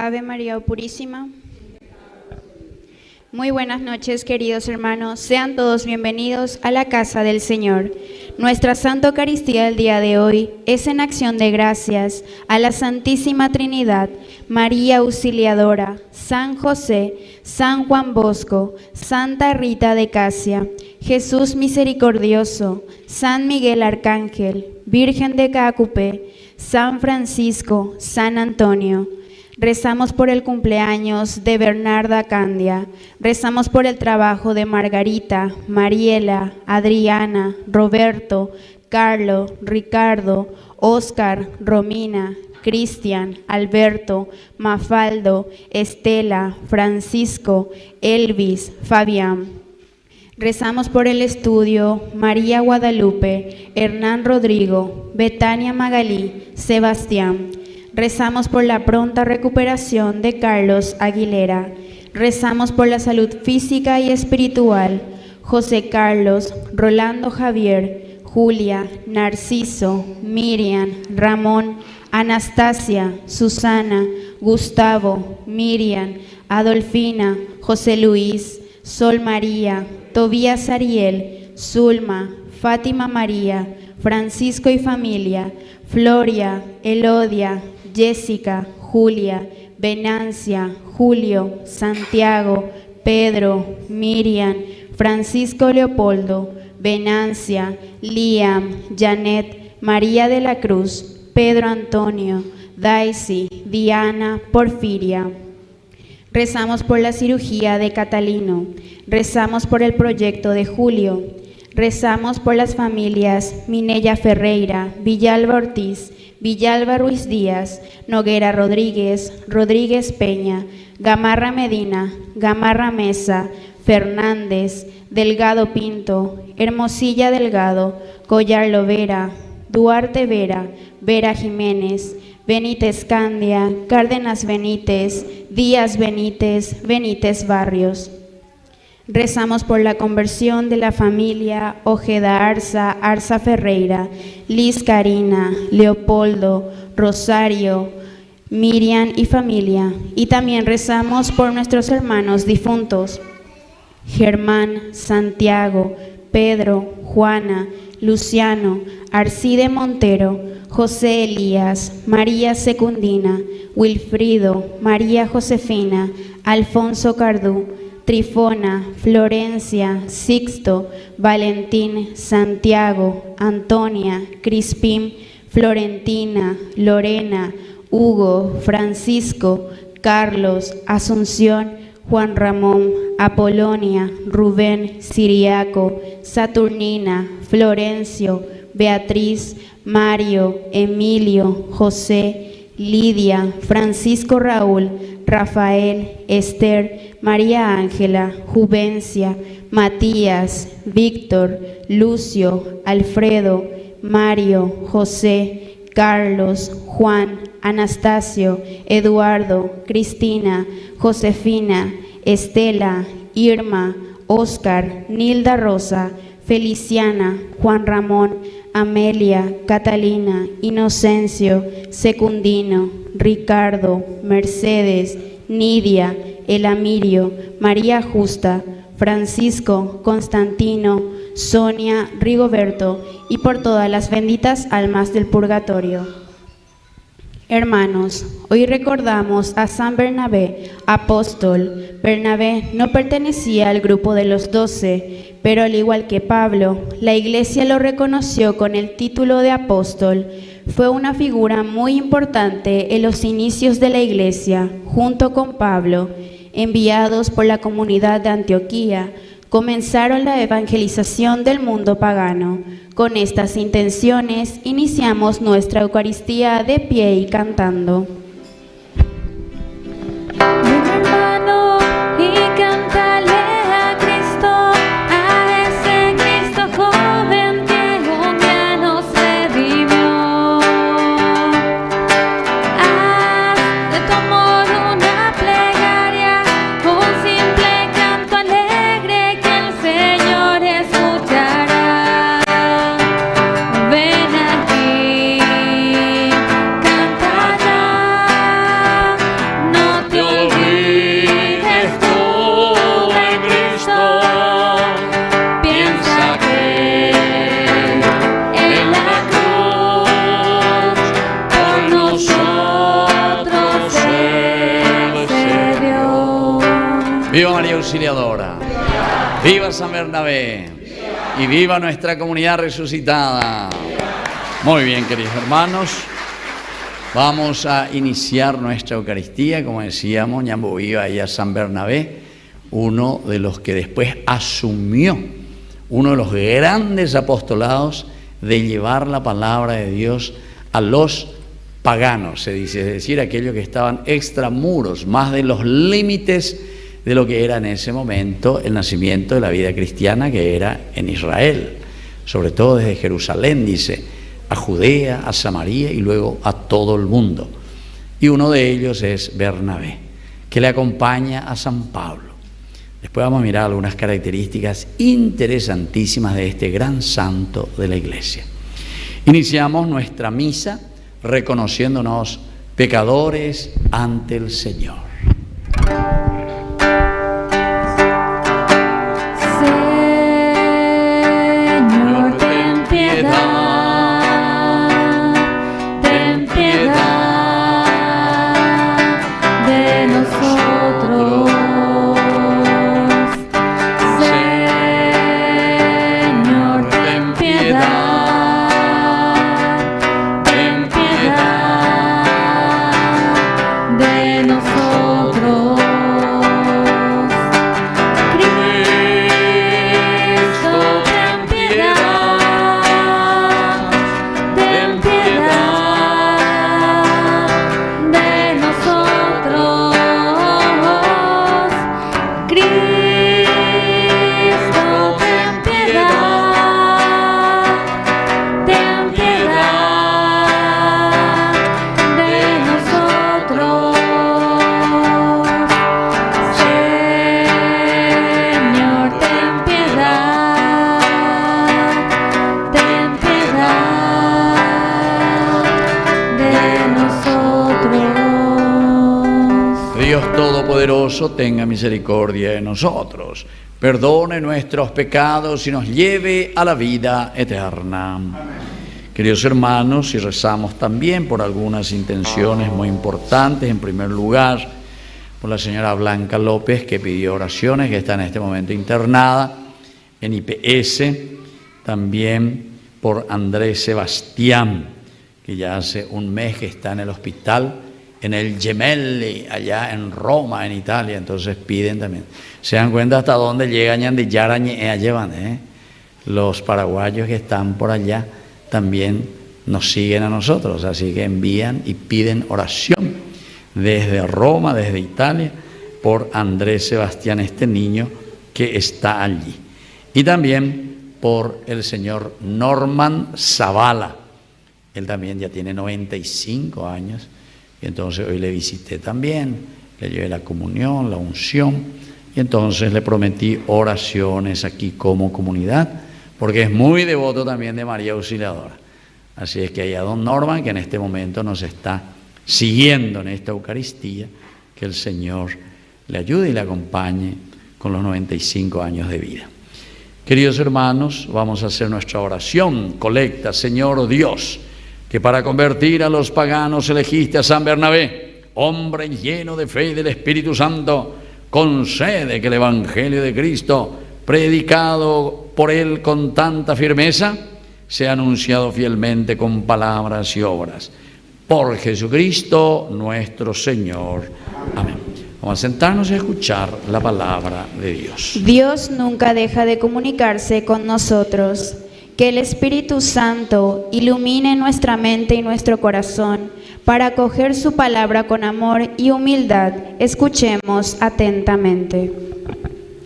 Ave María, oh Purísima. Muy buenas noches, queridos hermanos. Sean todos bienvenidos a la casa del Señor. Nuestra Santa Eucaristía del día de hoy es en acción de gracias a la Santísima Trinidad, María Auxiliadora, San José, San Juan Bosco, Santa Rita de Casia, Jesús Misericordioso, San Miguel Arcángel, Virgen de Cacupe, San Francisco, San Antonio. Rezamos por el cumpleaños de Bernarda Candia. Rezamos por el trabajo de Margarita, Mariela, Adriana, Roberto, Carlo, Ricardo, Oscar, Romina, Cristian, Alberto, Mafaldo, Estela, Francisco, Elvis, Fabián. Rezamos por el estudio María Guadalupe, Hernán Rodrigo, Betania Magalí, Sebastián. Rezamos por la pronta recuperación de Carlos Aguilera. Rezamos por la salud física y espiritual. José Carlos, Rolando Javier, Julia, Narciso, Miriam, Ramón, Anastasia, Susana, Gustavo, Miriam, Adolfina, José Luis, Sol María, Tobías Ariel, Zulma, Fátima María, Francisco y familia, Floria, Elodia, Jessica, Julia, Venancia, Julio, Santiago, Pedro, Miriam, Francisco Leopoldo, Venancia, Liam, Janet, María de la Cruz, Pedro Antonio, Daisy, Diana, Porfiria. Rezamos por la cirugía de Catalino. Rezamos por el proyecto de Julio. Rezamos por las familias Minella Ferreira, Villalba Ortiz, Villalba Ruiz Díaz, Noguera Rodríguez, Rodríguez Peña, Gamarra Medina, Gamarra Mesa, Fernández, Delgado Pinto, Hermosilla Delgado, Collar Lovera, Duarte Vera, Vera Jiménez, Benítez Candia, Cárdenas Benítez, Díaz Benítez, Benítez Barrios. Rezamos por la conversión de la familia Ojeda Arza, Arza Ferreira, Liz Karina, Leopoldo, Rosario, Miriam y familia. Y también rezamos por nuestros hermanos difuntos, Germán, Santiago, Pedro, Juana, Luciano, Arcide Montero, José Elías, María Secundina, Wilfrido, María Josefina, Alfonso Cardú, Trifona, Florencia, Sixto, Valentín, Santiago, Antonia, Crispín, Florentina, Lorena, Hugo, Francisco, Carlos, Asunción, Juan Ramón, Apolonia, Rubén, Siriaco, Saturnina, Florencio, Beatriz, Mario, Emilio, José, Lidia, Francisco Raúl, Rafael, Esther, María Ángela, Juvencia, Matías, Víctor, Lucio, Alfredo, Mario, José, Carlos, Juan, Anastasio, Eduardo, Cristina, Josefina, Estela, Irma, Oscar, Nilda Rosa, Feliciana, Juan Ramón, Amelia, Catalina, Inocencio, Secundino, Ricardo, Mercedes, Nidia, Elamirio, María Justa, Francisco, Constantino, Sonia, Rigoberto y por todas las benditas almas del purgatorio. Hermanos, hoy recordamos a San Bernabé, apóstol. Bernabé no pertenecía al grupo de los 12, pero al igual que Pablo, la Iglesia lo reconoció con el título de apóstol. Fue una figura muy importante en los inicios de la Iglesia, junto con Pablo. Enviados por la comunidad de Antioquía, comenzaron la evangelización del mundo pagano. Con estas intenciones, iniciamos nuestra Eucaristía de pie y cantando. Ven, hermano, y cántale a Cristo, a ese Cristo joven que un día nos redimió. Haz de tu amor una plegaria, un simple canto alegre que el Señor escuchará. Ven aquí, canta ya, no te olvides tú de Cristo. Piensa que en la cruz por nosotros Él se dio. ¡Viva María Auxiliadora! ¡Viva San Bernabé! ¡Y viva nuestra comunidad resucitada! Muy bien, queridos hermanos, vamos a iniciar nuestra Eucaristía. Como decíamos, Ñambo viva ahí a San Bernabé, uno de los que después asumió uno de los grandes apostolados de llevar la palabra de Dios a los paganos, se dice, es decir, aquellos que estaban extramuros, más de los límites de lo que era en ese momento el nacimiento de la vida cristiana, que era en Israel, sobre todo desde Jerusalén, dice, a Judea, a Samaria y luego a todo el mundo. Y uno de ellos es Bernabé, que le acompaña a San Pablo. Después vamos a mirar algunas características interesantísimas de este gran santo de la Iglesia. Iniciamos nuestra misa reconociéndonos pecadores ante el Señor. Señor, ten piedad, ten piedad de nosotros. Señor, ten piedad, ten piedad de nosotros. Cristo, ten piedad, ten piedad de nosotros. Cristo, ten piedad, ten piedad de nosotros. Señor, ten piedad de nosotros. Dios Todopoderoso tenga misericordia de nosotros, perdone nuestros pecados y nos lleve a la vida eterna. Amén. Queridos hermanos, y rezamos también por algunas intenciones muy importantes. En primer lugar, por la señora Blanca López, que pidió oraciones, que está en este momento internada en IPS. También por Andrés Sebastián, que ya hace un mes que está en el hospital, en el Gemelli, allá en Roma, en Italia. Entonces piden también. Se dan cuenta hasta dónde llegan de Yarañe, llevan, los paraguayos que están por allá también nos siguen a nosotros, así que envían y piden oración desde Roma, desde Italia, por Andrés Sebastián, este niño que está allí. Y también por el señor Norman Zavala, Él también ya tiene 95 años y entonces hoy le visité también, le llevé la comunión, la unción y entonces le prometí oraciones aquí como comunidad porque es muy devoto también de María Auxiliadora. Así es que hay a don Norman que en este momento nos está siguiendo en esta Eucaristía, que el Señor le ayude y le acompañe con los 95 años de vida. Queridos hermanos, vamos a hacer nuestra oración colecta. Señor Dios, que para convertir a los paganos elegiste a San Bernabé, hombre lleno de fe y del Espíritu Santo, concede que el Evangelio de Cristo, predicado por él con tanta firmeza, sea anunciado fielmente con palabras y obras. Por Jesucristo nuestro Señor. Amén. Vamos a sentarnos y a escuchar la palabra de Dios. Dios nunca deja de comunicarse con nosotros. Que el Espíritu Santo ilumine nuestra mente y nuestro corazón para acoger su palabra con amor y humildad. Escuchemos atentamente.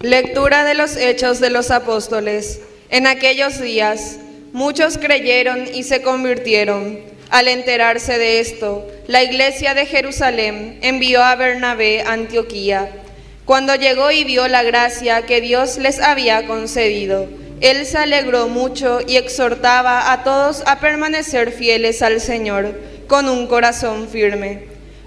Lectura de los Hechos de los Apóstoles. En aquellos días, muchos creyeron y se convirtieron. Al enterarse de esto, la iglesia de Jerusalén envió a Bernabé a Antioquía. Cuando llegó y vio la gracia que Dios les había concedido, él se alegró mucho y exhortaba a todos a permanecer fieles al Señor, con un corazón firme.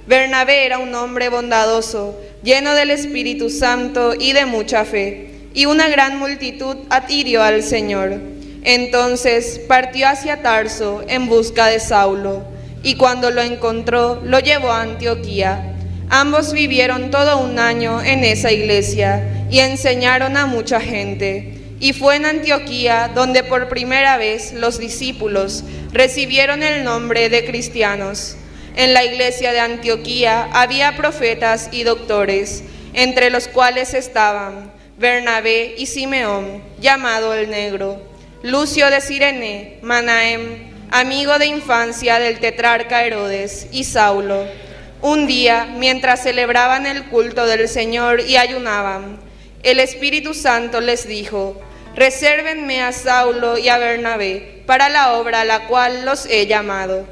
Bernabé era un hombre bondadoso, lleno del Espíritu Santo y de mucha fe, y una gran multitud adhirió al Señor. Entonces partió hacia Tarso en busca de Saulo, y cuando lo encontró, lo llevó a Antioquía. Ambos vivieron todo un año en esa iglesia y enseñaron a mucha gente. Y fue en Antioquía donde por primera vez los discípulos recibieron el nombre de cristianos. En la iglesia de Antioquía había profetas y doctores, entre los cuales estaban Bernabé y Simeón, llamado el Negro, Lucio de Cirene, Manahem, amigo de infancia del tetrarca Herodes, y Saulo. Un día, mientras celebraban el culto del Señor y ayunaban, el Espíritu Santo les dijo: resérvenme a Saulo y a Bernabé para la obra a la cual los he llamado.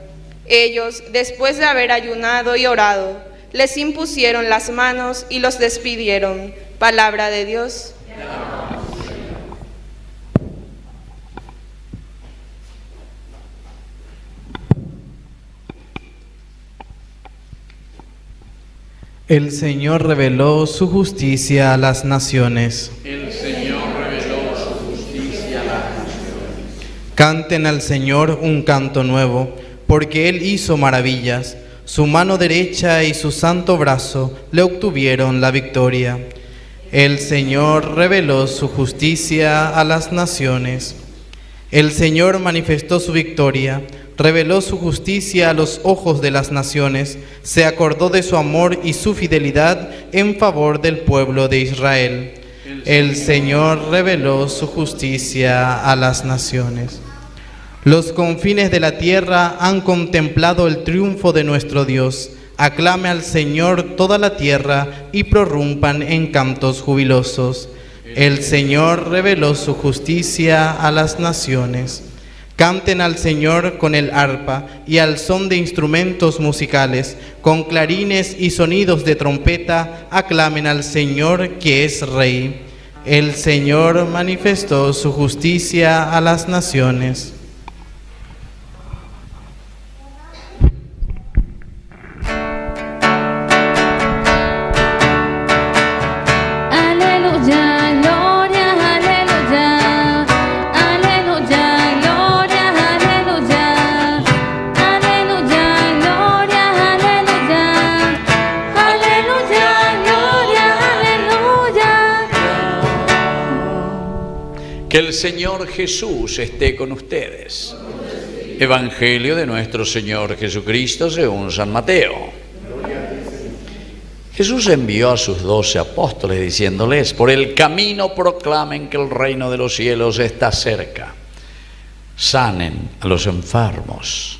Ellos, después de haber ayunado y orado, les impusieron las manos y los despidieron. Palabra de Dios. El Señor reveló su justicia a las naciones. El Señor reveló su justicia a las naciones. Canten al Señor un canto nuevo, porque Él hizo maravillas. Su mano derecha y su santo brazo le obtuvieron la victoria. El Señor reveló su justicia a las naciones. El Señor manifestó su victoria, reveló su justicia a los ojos de las naciones, se acordó de su amor y su fidelidad en favor del pueblo de Israel. El Señor reveló su justicia a las naciones. Los confines de la tierra han contemplado el triunfo de nuestro Dios. Aclame al Señor toda la tierra y prorrumpan en cantos jubilosos. El Señor reveló su justicia a las naciones. Canten al Señor con el arpa y al son de instrumentos musicales, con clarines y sonidos de trompeta, aclamen al Señor que es Rey. El Señor manifestó su justicia a las naciones. Que el Señor Jesús esté con ustedes. Evangelio de nuestro Señor Jesucristo según San Mateo. Jesús envió a sus 12 apóstoles diciéndoles: por el camino proclamen que el reino de los cielos está cerca. Sanen a los enfermos,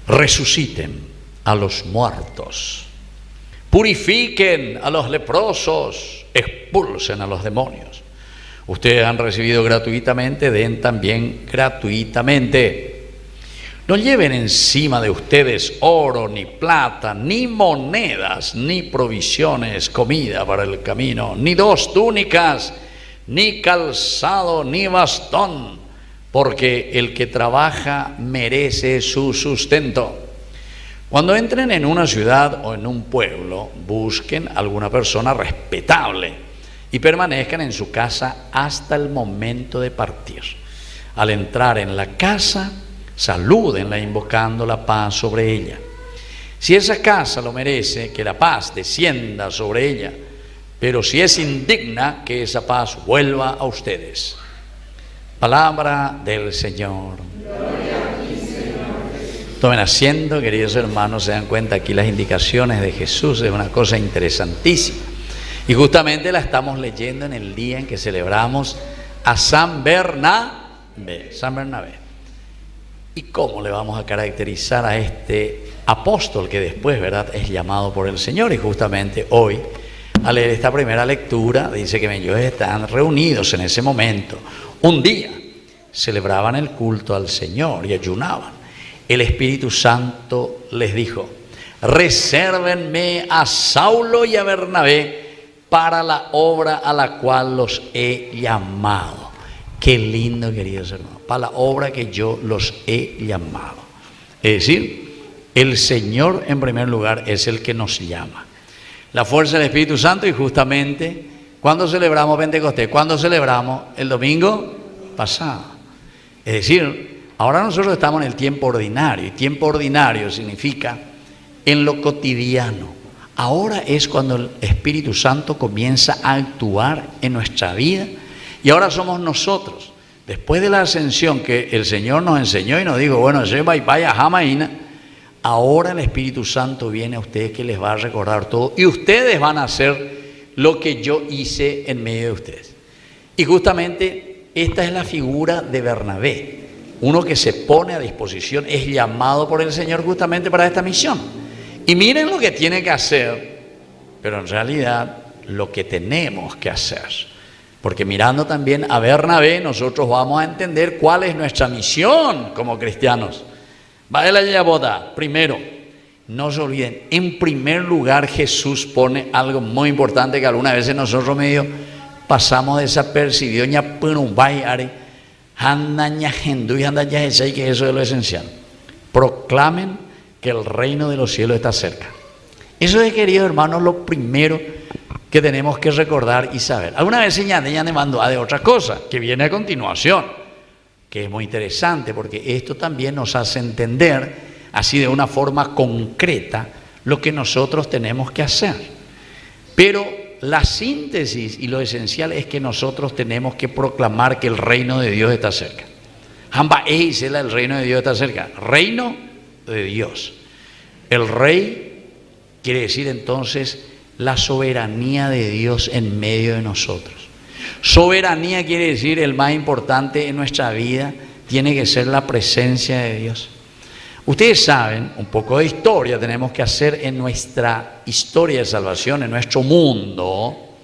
resuciten a los muertos, purifiquen a los leprosos, expulsen a los demonios. Ustedes han recibido gratuitamente, den también gratuitamente. No lleven encima de ustedes oro, ni plata, ni monedas, ni provisiones, comida para el camino, ni 2 túnicas, ni calzado, ni bastón, porque el que trabaja merece su sustento. Cuando entren en una ciudad o en un pueblo, busquen alguna persona respetable y permanezcan en su casa hasta el momento de partir. Al entrar en la casa, salúdenla invocando la paz sobre ella. Si esa casa lo merece, que la paz descienda sobre ella, pero si es indigna, que esa paz vuelva a ustedes. Palabra del Señor. Gloria a ti, Señor. Tomen asiento, queridos hermanos, se dan cuenta aquí las indicaciones de Jesús, es una cosa interesantísima. Y justamente la estamos leyendo en el día en que celebramos a San Bernabé. San Bernabé. ¿Y cómo le vamos a caracterizar a este apóstol que después, ¿verdad?, es llamado por el Señor? Y justamente hoy, al leer esta primera lectura, dice que ellos están reunidos en ese momento. Un día celebraban el culto al Señor y ayunaban. El Espíritu Santo les dijo: resérvenme a Saulo y a Bernabé para la obra a la cual los he llamado. Qué lindo, queridos hermanos, para la obra que yo los he llamado. Es decir, el Señor en primer lugar es el que nos llama. La fuerza del Espíritu Santo. Y justamente, ¿cuándo celebramos Pentecostés? ¿Cuándo celebramos? El domingo pasado. Es decir, ahora nosotros estamos en el tiempo ordinario. Y tiempo ordinario significa en lo cotidiano. Ahora es cuando el Espíritu Santo comienza a actuar en nuestra vida. Y ahora somos nosotros, después de la ascensión que el Señor nos enseñó y nos dijo, bueno, vaya jamaína, ahora el Espíritu Santo viene a ustedes que les va a recordar todo y ustedes van a hacer lo que yo hice en medio de ustedes. Y justamente esta es la figura de Bernabé, uno que se pone a disposición, es llamado por el Señor justamente para esta misión. Y miren lo que tiene que hacer, pero en realidad lo que tenemos que hacer. Porque mirando también a Bernabé, nosotros vamos a entender cuál es nuestra misión como cristianos. Primero, no se olviden, en primer lugar Jesús pone algo muy importante que algunas veces nosotros medio pasamos desapercibido, que eso es lo esencial. Proclamen que el reino de los cielos está cerca. Eso es, queridos hermanos, lo primero que tenemos que recordar y saber. Alguna vez ya me mandó a de otra cosa que viene a continuación, que es muy interesante porque esto también nos hace entender así de una forma concreta lo que nosotros tenemos que hacer. Pero la síntesis y lo esencial es que nosotros tenemos que proclamar que el reino de Dios está cerca. El reino de Dios está cerca. Reino de Dios. El rey quiere decir entonces la soberanía de Dios en medio de nosotros. Soberanía quiere decir el más importante en nuestra vida tiene que ser la presencia de Dios. Ustedes saben, un poco de historia tenemos que hacer en nuestra historia de salvación, en nuestro mundo,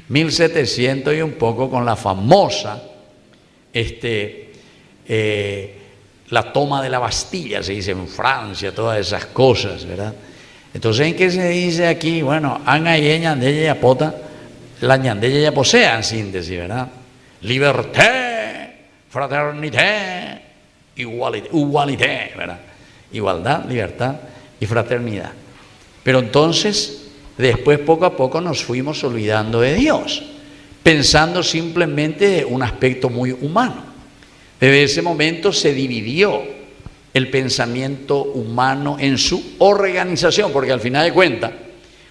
1700 y un poco con la famosa la toma de la Bastilla, se dice en Francia, todas esas cosas, ¿verdad? Entonces, ¿en qué se dice aquí? Bueno, anga y ñandella y pota, la ñandella ya posea en síntesis, ¿verdad? Liberté, fraternité, igualité, ¿verdad? Igualdad, libertad y fraternidad. Pero entonces, después poco a poco nos fuimos olvidando de Dios, pensando simplemente un aspecto muy humano. Desde ese momento se dividió el pensamiento humano en su organización, porque al final de cuentas,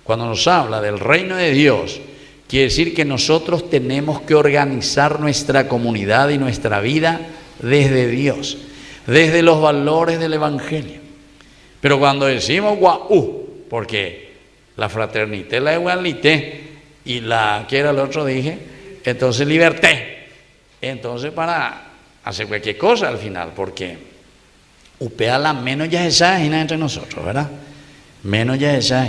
cuando nos habla del reino de Dios, quiere decir que nosotros tenemos que organizar nuestra comunidad y nuestra vida desde Dios, desde los valores del Evangelio. Pero cuando decimos porque la fraternité, la igualité y la, ¿qué era el otro? Dije, entonces liberté, entonces para hacer cualquier cosa al final, porque upea la menos ya esa entre nosotros, ¿verdad? Menos ya esa.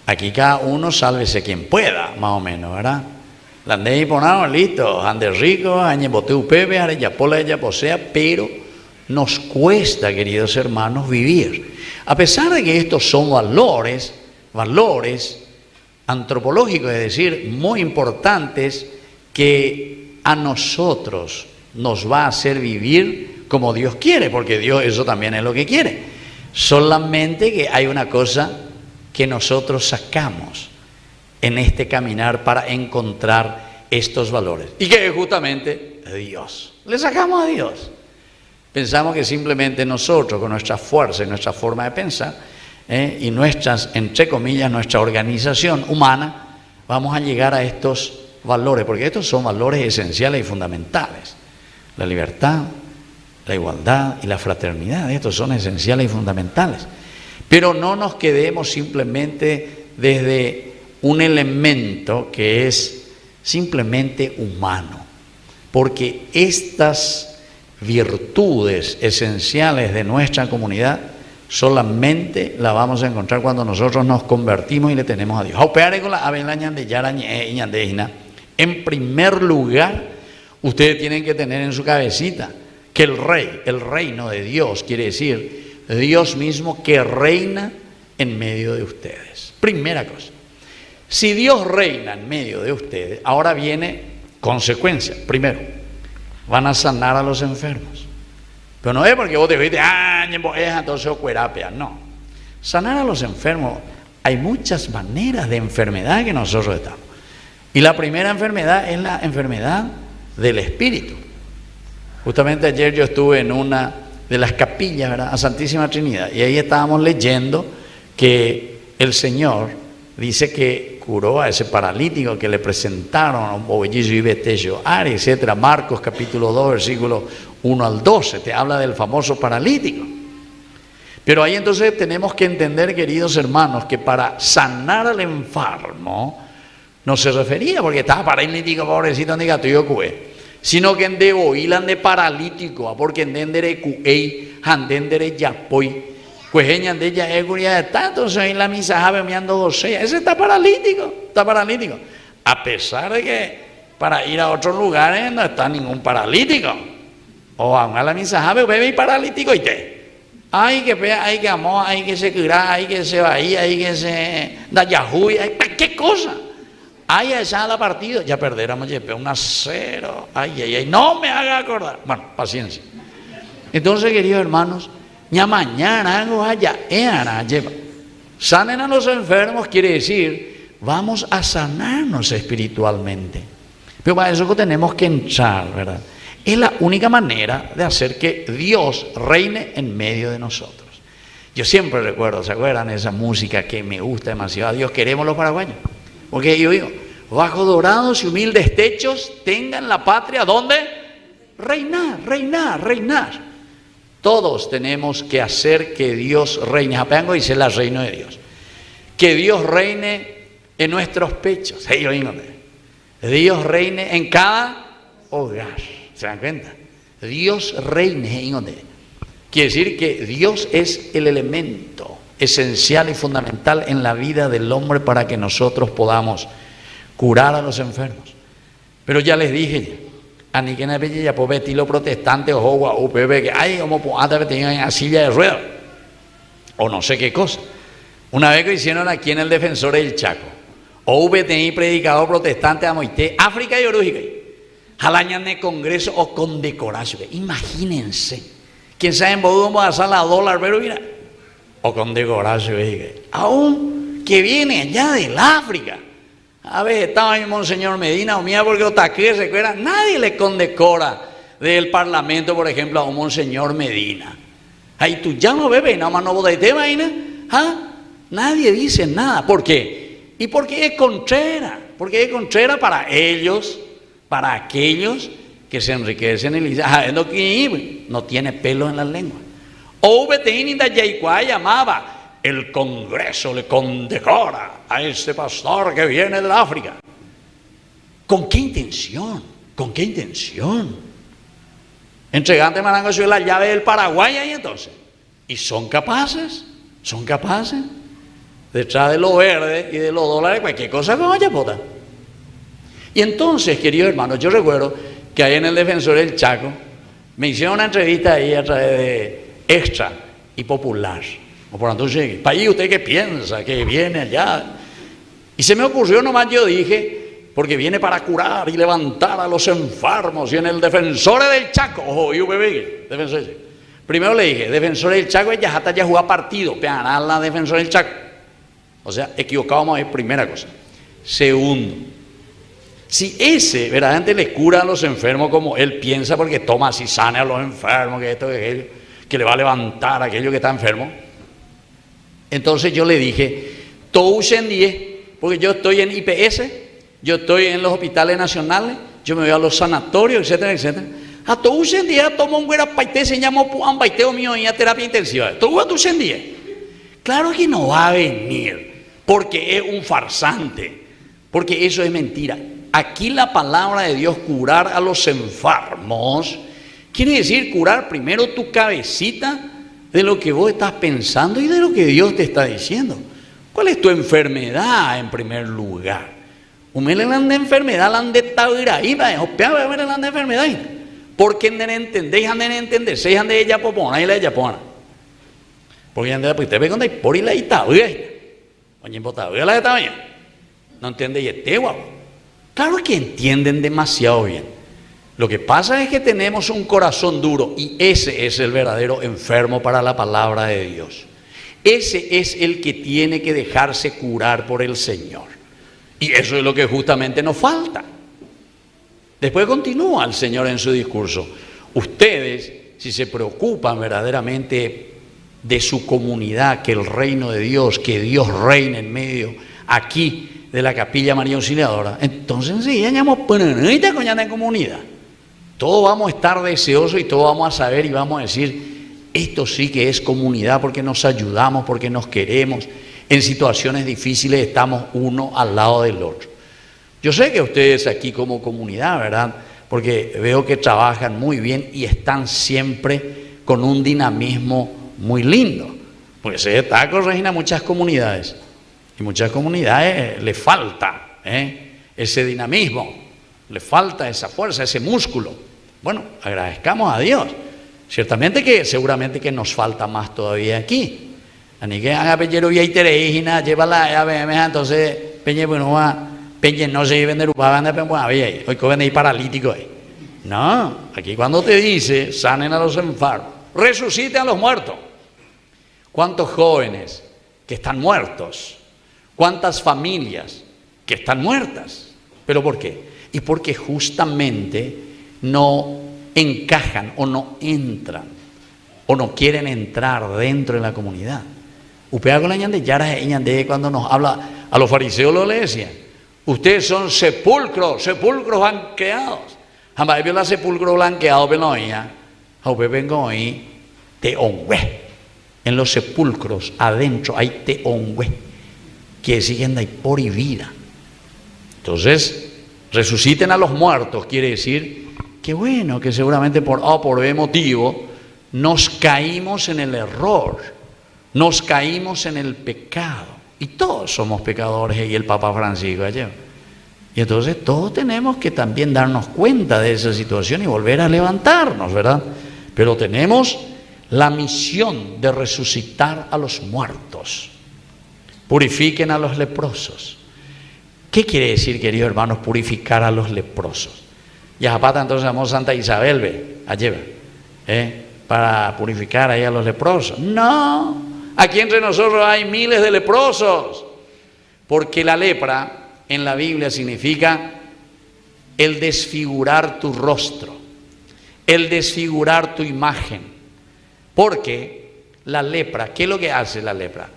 Aquí cada uno sálvese quien pueda, más o menos, ¿verdad? La andé y ponamos, listo, ande rico, añe bote upepe, are ya pola ya posea, pero nos cuesta, queridos hermanos, vivir. A pesar de que estos son valores antropológicos, es decir, muy importantes, que a nosotros nos va a hacer vivir como Dios quiere, porque Dios eso también es lo que quiere. Solamente que hay una cosa que nosotros sacamos en este caminar para encontrar estos valores, y que es justamente Dios. Le sacamos a Dios. Pensamos que simplemente nosotros, con nuestra fuerza y nuestra forma de pensar, y nuestras, entre comillas, nuestra organización humana, vamos a llegar a estos valores, porque estos son valores esenciales y fundamentales. La libertad, la igualdad y la fraternidad, estos son esenciales y fundamentales. Pero no nos quedemos simplemente desde un elemento que es simplemente humano, porque estas virtudes esenciales de nuestra comunidad solamente la vamos a encontrar cuando nosotros nos convertimos y le tenemos a Dios. En primer lugar, ustedes tienen que tener en su cabecita que el reino de Dios, quiere decir Dios mismo que reina en medio de ustedes. Primera cosa, si Dios reina en medio de ustedes, ahora viene consecuencia. Primero, van a sanar a los enfermos. Pero no es porque vos te dijiste, entonces cuerapea. No. Sanar a los enfermos, hay muchas maneras de enfermedad que nosotros estamos. Y la primera enfermedad es la enfermedad del espíritu. Justamente ayer yo estuve en una de las capillas, ¿verdad?, a Santísima Trinidad, y ahí estábamos leyendo que el Señor dice que curó a ese paralítico que le presentaron a un bobellillo y betello, etcétera. Marcos capítulo 2, versículo 1 al 12, te habla del famoso paralítico. Pero ahí entonces tenemos que entender, queridos hermanos, que para sanar al enfermo no se refería porque estaba paralítico, pobrecito, sino que en de oílan de paralítico, porque en dendere cuey, handendere yapoy, pues en de ya está, entonces en la misa jabe meando 12, ese está paralítico. A pesar de que para ir a otros lugares no está ningún paralítico. O a la misa jabe bebe y paralítico y te. Hay que ver, hay que amor, hay que se curar, hay que se vaya, hay que se da yahoo, ¿qué cosa? Ay, esa la partida, ya perderamos 1-0. Ay, no me haga acordar. Bueno, paciencia. Entonces, queridos hermanos, ya mañana algo allá, sanen a los enfermos, quiere decir, vamos a sanarnos espiritualmente. Pero para eso tenemos que entrar, ¿verdad? Es la única manera de hacer que Dios reine en medio de nosotros. Yo siempre recuerdo, ¿se acuerdan? Esa música que me gusta demasiado. A Dios queremos los paraguayos. Porque yo digo, bajo dorados y humildes techos tengan la patria donde reinar. Todos tenemos que hacer que Dios reine. Japango dice el reino de Dios. Que Dios reine en nuestros pechos. Dios reine en cada hogar. ¿Se dan cuenta? Dios reine en donde. Quiere decir que Dios es el elemento esencial y fundamental en la vida del hombre para que nosotros podamos curar a los enfermos. Pero ya les dije, a ni que na bella ya por estilo protestante o UPB que hay como antes tenían en silla de ruedas o no sé qué cosa. Una vez que hicieron aquí en el Defensor del Chaco, o UPTI predicador protestante a Moité, África y Orújica, jalañan de congreso o condecoración. Imagínense, quién sabe en Bodum va a hacer la dólar, pero mira, o condecoración, aún que viene allá del África. A veces estaba ahí Monseñor Medina o mía porque Otaque se cuera, nadie le condecora del Parlamento, por ejemplo, a un Monseñor Medina. Ahí tú ya no bebes, nada más no bodas de vaina, nadie dice nada. ¿Por qué? Y porque es contrera, para ellos, para aquellos que se enriquecen y dicen, no tiene pelo en la lengua. O Beteninda Yaikuá llamaba, el Congreso le condecora a este pastor que viene del África. ¿Con qué intención? Entregante Marango es la llave del Paraguay ahí entonces. ¿Y son capaces? Detrás de lo verde y de los dólares, cualquier cosa con Ayapota. Y entonces, queridos hermanos, yo recuerdo que ahí en el Defensor del Chaco, Me hicieron una entrevista ahí a través de Extra y Popular. O por entonces, país, ¿usted qué piensa? Que viene allá. Y se me ocurrió nomás, yo dije, porque viene para curar y levantar a los enfermos. Y en el Defensores del Chaco, ojo, y Defensores. Primero le dije, Defensores del Chaco, ella hasta ya jugó partido, pegará la Defensores del Chaco. O sea, equivocábamos, es primera cosa. Segundo, si ese verdaderamente le cura a los enfermos como él piensa, porque toma así, sana a los enfermos, que esto, que aquello, que le va a levantar a aquello que está enfermo. Entonces yo le dije, todo en 10, porque yo estoy en IPS, yo estoy en los hospitales nacionales, yo me voy a los sanatorios, etcétera, etcétera. A todo en 10 tomo un guerapaité, se llama un baiteo mío en terapia intensiva. Todo en 10. Claro que no va a venir, porque es un farsante, porque eso es mentira. Aquí la palabra de Dios, curar a los enfermos, quiere decir curar primero tu cabecita de lo que vos estás pensando y de lo que Dios te está diciendo. ¿Cuál es tu enfermedad en primer lugar? Umele la enfermedad, la de tauraíba, opeaba la enfermedad. Porque no entender, se han de ella popona y la ella pona. Porque anda pues te ve cuando hay por y la itaúa. Oye, botaúa la de tamaño. No entiende y este guapo. Claro que entienden demasiado bien. Lo que pasa es que tenemos un corazón duro y ese es el verdadero enfermo para la palabra de Dios. Ese es el que tiene que dejarse curar por el Señor. Y eso es lo que justamente nos falta. Después continúa el Señor en su discurso. Ustedes, si se preocupan verdaderamente de su comunidad, que el reino de Dios, que Dios reine en medio aquí de la Capilla María Auxiliadora, entonces sí, ya llamamos pananita con la comunidad. Todos vamos a estar deseosos y todos vamos a saber y vamos a decir, esto sí que es comunidad porque nos ayudamos, porque nos queremos. En situaciones difíciles estamos uno al lado del otro. Yo sé que ustedes aquí como comunidad, ¿verdad? Porque veo que trabajan muy bien y están siempre con un dinamismo muy lindo. Porque se está corrigiendo a muchas comunidades. Y muchas comunidades le falta ese dinamismo, le falta esa fuerza, ese músculo. Bueno, agradezcamos a Dios. Ciertamente que seguramente que nos falta más todavía aquí. Ani que haga peñero y tereína, llévala a entonces peñe bueno va, peñe no se vender upabanda pero había hoy que vende paralítico ahí. No, aquí cuando te dice sanen a los enfermos, resuciten a los muertos. ¿Cuántos jóvenes que están muertos? ¿Cuántas familias que están muertas? ¿Pero por qué? Y porque justamente no encajan o no entran o no quieren entrar dentro de la comunidad. Cuando nos habla a los fariseos lo le decían, ustedes son sepulcros blanqueados. Jamás vio la sepulcro blanqueado, pero no te ongüe. En los sepulcros adentro hay te ongüe, que siguen ahí por y vida. Entonces, resuciten a los muertos, quiere decir que bueno, que seguramente por A o por B motivo nos caímos en el error, nos caímos en el pecado. Y todos somos pecadores, y el Papa Francisco ayer. Y entonces todos tenemos que también darnos cuenta de esa situación y volver a levantarnos, ¿verdad? Pero tenemos la misión de resucitar a los muertos. Purifiquen a los leprosos. ¿Qué quiere decir, queridos hermanos, purificar a los leprosos? Y a Zapata entonces llamó Santa Isabel, para purificar ahí a los leprosos. No, aquí entre nosotros hay miles de leprosos, porque la lepra en la Biblia significa el desfigurar tu rostro, el desfigurar tu imagen, porque la lepra, ¿qué es lo que hace la lepra?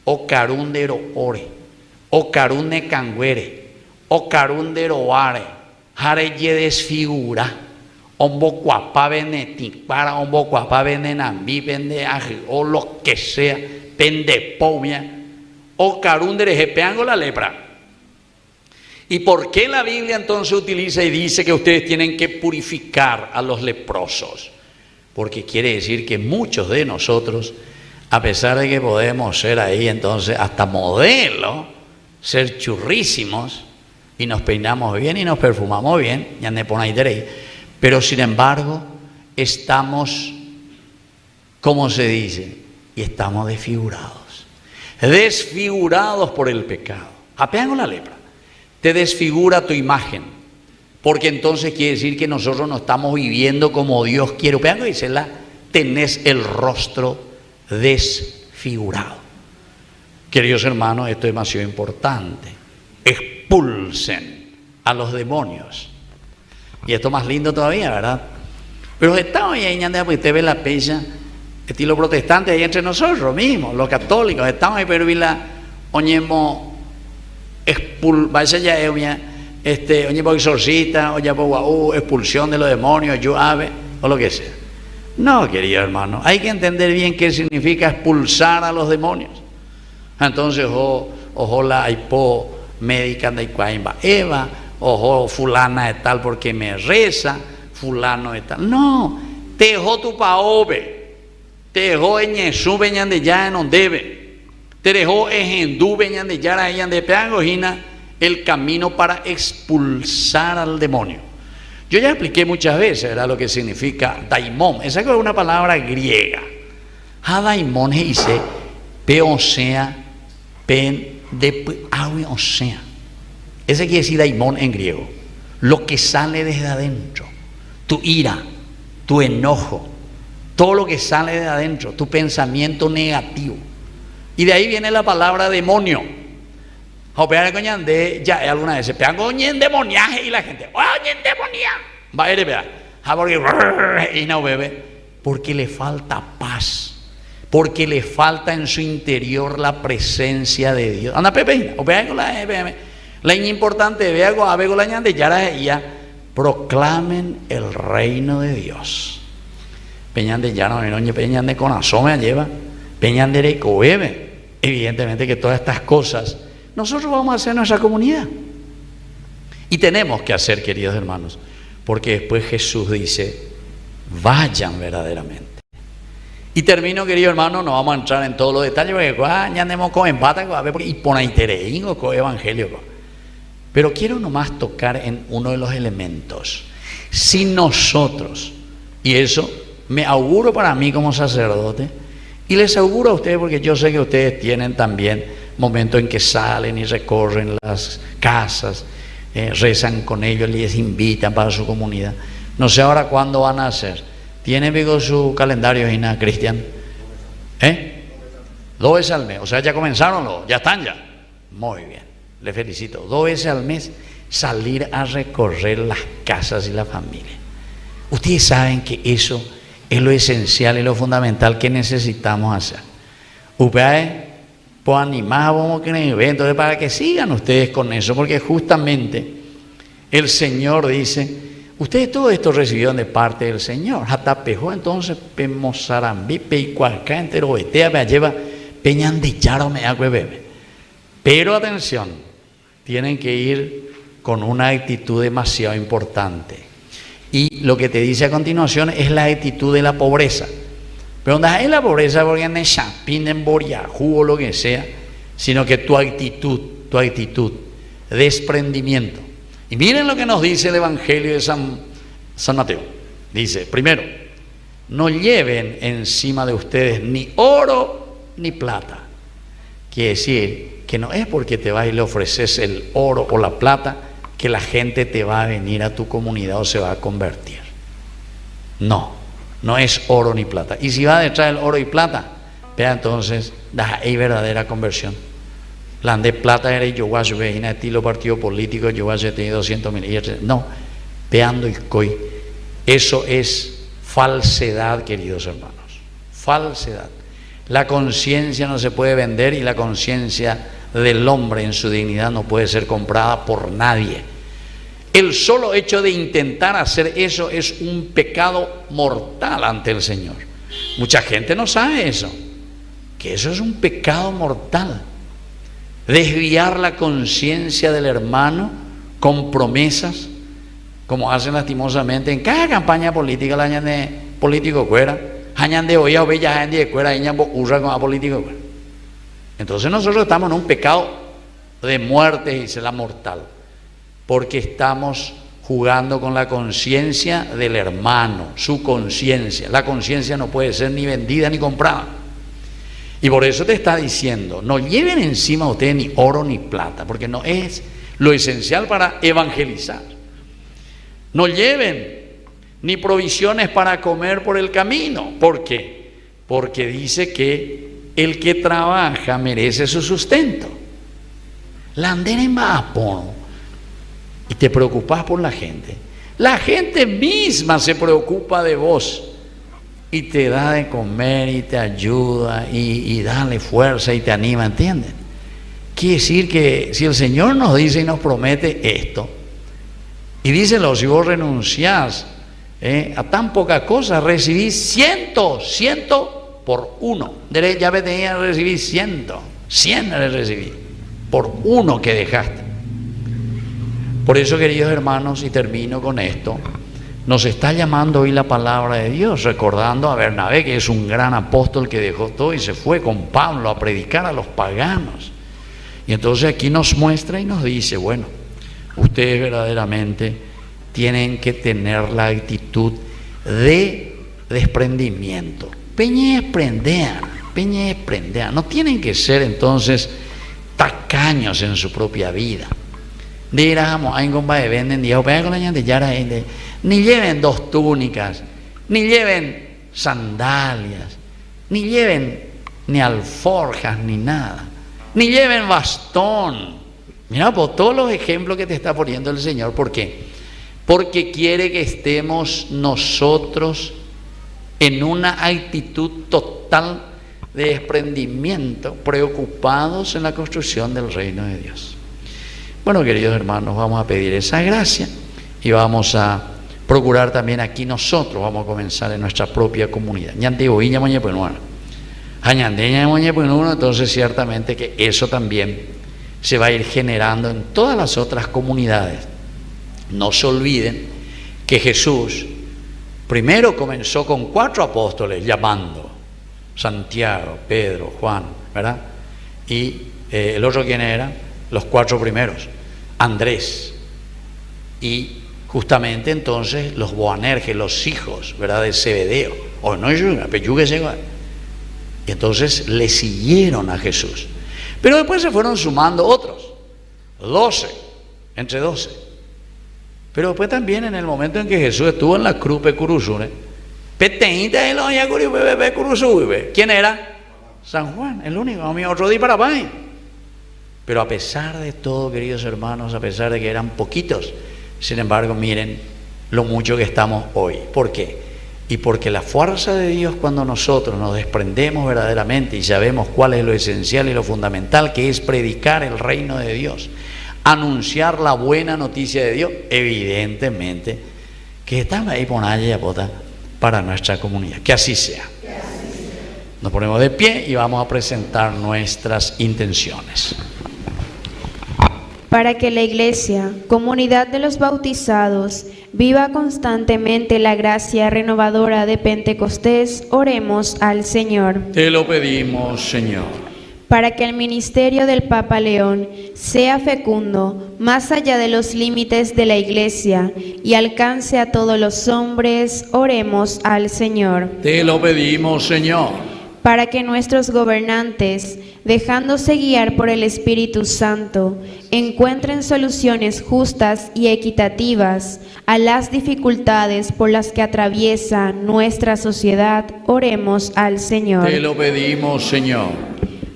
O carundero ore, o carunde canguere, o carundero are, jareye desfigura, ombo cuapa venetic para, ombo cuapa venenambi, vende aji, o lo que sea, pende pomia, o carundere jepeango la lepra. ¿Y por qué la Biblia entonces utiliza y dice que ustedes tienen que purificar a los leprosos? Porque quiere decir que muchos de nosotros, a pesar de que podemos ser ahí entonces hasta modelo, ser churrísimos, y nos peinamos bien y nos perfumamos bien, pero sin embargo estamos, ¿cómo se dice? Y estamos desfigurados. Desfigurados por el pecado. Apenas con la lepra. Te desfigura tu imagen. Porque entonces quiere decir que nosotros no estamos viviendo como Dios quiere. Apenas dice tenés el rostro desfigurado. Queridos hermanos, esto es demasiado importante. Expulsen a los demonios. Y esto más lindo todavía, ¿verdad? Pero estamos ahí, pues usted ve la pecha, estilo protestante ahí entre nosotros mismos, los católicos, estamos ahí, pero vi la oñemo vaya ya oñemo exorcista, o ya expulsión de los demonios, yo ave, o lo que sea. No, querido hermano, hay que entender bien qué significa expulsar a los demonios. Entonces, ojo la hipo médica de Iguaimba Eva, ojo fulana de tal porque me reza, fulano de tal. No, te dejó tu paobe, te dejó en Jesús veñan de ya en donde debe, te dejó en Hindú veñan de ya en de peangojina el camino para expulsar al demonio. Yo ya expliqué muchas veces, ¿verdad?, lo que significa daimón. Esa es una palabra griega. Ha daimón dice peosea pen de agua osea. Ese quiere decir daimón en griego. Lo que sale desde adentro. Tu ira, tu enojo, todo lo que sale de adentro, tu pensamiento negativo. Y de ahí viene la palabra demonio. Ya alguna vez se pegan coñen demoniaje y la gente, oye, demonia. Va a ver, y no bebe, porque le falta paz. Porque le falta en su interior la presencia de Dios. Anda, Pepe, o vea con la EPM. La importante, vea con la con la ñande, ya proclamen el reino de Dios. Peñan de llano, peñan de corazón me lleva, peñan de recoebe. Evidentemente que todas estas cosas nosotros vamos a hacer en nuestra comunidad. Y tenemos que hacer, queridos hermanos, porque después Jesús dice, vayan verdaderamente. Y termino, querido hermano, no vamos a entrar en todos los detalles, porque ya andemos con empate, y pon interés, con evangelio. Pero quiero nomás tocar en uno de los elementos. Si nosotros, y eso me auguro para mí como sacerdote, y les auguro a ustedes, porque yo sé que ustedes tienen también momentos en que salen y recorren las casas, rezan con ellos, les invitan para su comunidad. No sé ahora cuándo van a hacer. ¿Tiene vivo su calendario, Gina, Cristian? 2 veces al mes. O sea, ya comenzaron, ya están ya. Muy bien, le felicito. 2 veces al mes salir a recorrer las casas y la familia. Ustedes saben que eso es lo esencial y lo fundamental que necesitamos hacer. Ustedes pues animamos en el evento para que sigan ustedes con eso, porque justamente el Señor dice, ustedes todo esto recibieron de parte del Señor. Jatapejo entonces pemozarambi peicualca entero betea me lleva peñan de charo me hago bebé. Pero atención, tienen que ir con una actitud demasiado importante. Y lo que te dice a continuación es la actitud de la pobreza. Pero no es la pobreza porque en champín, en boriajú o lo que sea, sino que tu actitud, desprendimiento. Y miren lo que nos dice el Evangelio de San Mateo. Dice, primero, no lleven encima de ustedes ni oro ni plata. Quiere decir que no es porque te vas y le ofreces el oro o la plata que la gente te va a venir a tu comunidad o se va a convertir. No es oro ni plata. Y si va detrás del oro y plata, vea entonces, hay verdadera conversión. La de plata era yo voy a subir en estilo partido político, yo voy a tener 200.000. No, peando y coi. Eso es falsedad, queridos hermanos. Falsedad. La conciencia no se puede vender y la conciencia del hombre en su dignidad no puede ser comprada por nadie. El solo hecho de intentar hacer eso es un pecado mortal ante el Señor. Mucha gente no sabe eso, que eso es un pecado mortal. Desviar la conciencia del hermano con promesas, como hacen lastimosamente en cada campaña política, la añan de político fuera, añan de olla o bella añan de fuera, añan urra con a político fuera. Entonces nosotros estamos en un pecado de muerte y será mortal, porque estamos jugando con la conciencia del hermano, su conciencia. La conciencia no puede ser ni vendida ni comprada. Y por eso te está diciendo, no lleven encima a ustedes ni oro ni plata, porque no es lo esencial para evangelizar. No lleven ni provisiones para comer por el camino. ¿Por qué? Porque dice que el que trabaja merece su sustento. La andera en Baapón. Y te preocupas por la gente. La gente misma se preocupa de vos y te da de comer y te ayuda y dale fuerza y te anima, ¿entienden? Quiere decir que si el Señor nos dice y nos promete esto, y díselo, si vos renunciás a tan poca cosa, recibís 100 por uno. Ya venía a recibir 100 le recibí por uno que dejaste. Por eso, queridos hermanos, y termino con esto, nos está llamando hoy la palabra de Dios, recordando a Bernabé, que es un gran apóstol que dejó todo y se fue con Pablo a predicar a los paganos. Y entonces aquí nos muestra y nos dice, bueno, ustedes verdaderamente tienen que tener la actitud de desprendimiento. Peña prendea. No tienen que ser entonces tacaños en su propia vida. Diramos, hay un compa de venden, ni lleven 2 túnicas, ni lleven sandalias, ni lleven ni alforjas, ni nada, ni lleven bastón. Mira, por todos los ejemplos que te está poniendo el Señor. ¿Por qué? Porque quiere que estemos nosotros en una actitud total de desprendimiento, preocupados en la construcción del reino de Dios. Bueno, queridos hermanos, vamos a pedir esa gracia y vamos a procurar también aquí nosotros, vamos a comenzar en nuestra propia comunidad. Entonces ciertamente que eso también se va a ir generando en todas las otras comunidades. No se olviden que Jesús primero comenzó con 4 apóstoles llamando: Santiago, Pedro, Juan, ¿verdad? Y el otro, ¿quién era? Los 4 primeros, Andrés. Y justamente entonces los Boanerges, los hijos, ¿verdad?, de Zebedeo. Y entonces le siguieron a Jesús. Pero después se fueron sumando otros, 12, entre 12. Pero después también, en el momento en que Jesús estuvo en la cruz, ¿quién era? San Juan, el único, mi otro día para paz. Pero a pesar de todo, queridos hermanos, a pesar de que eran poquitos, sin embargo, miren lo mucho que estamos hoy. ¿Por qué? Y porque la fuerza de Dios, cuando nosotros nos desprendemos verdaderamente y sabemos cuál es lo esencial y lo fundamental, que es predicar el reino de Dios, anunciar la buena noticia de Dios, evidentemente que estamos ahí por allá y apota para nuestra comunidad. Que así sea. Nos ponemos de pie y vamos a presentar nuestras intenciones. Para que la Iglesia, comunidad de los bautizados, viva constantemente la gracia renovadora de Pentecostés, oremos al Señor. Te lo pedimos, Señor. Para que el ministerio del Papa León sea fecundo más allá de los límites de la Iglesia y alcance a todos los hombres, oremos al Señor. Te lo pedimos, Señor. Para que nuestros gobernantes, dejándose guiar por el Espíritu Santo, encuentren soluciones justas y equitativas a las dificultades por las que atraviesa nuestra sociedad, oremos al Señor. Te lo pedimos, Señor.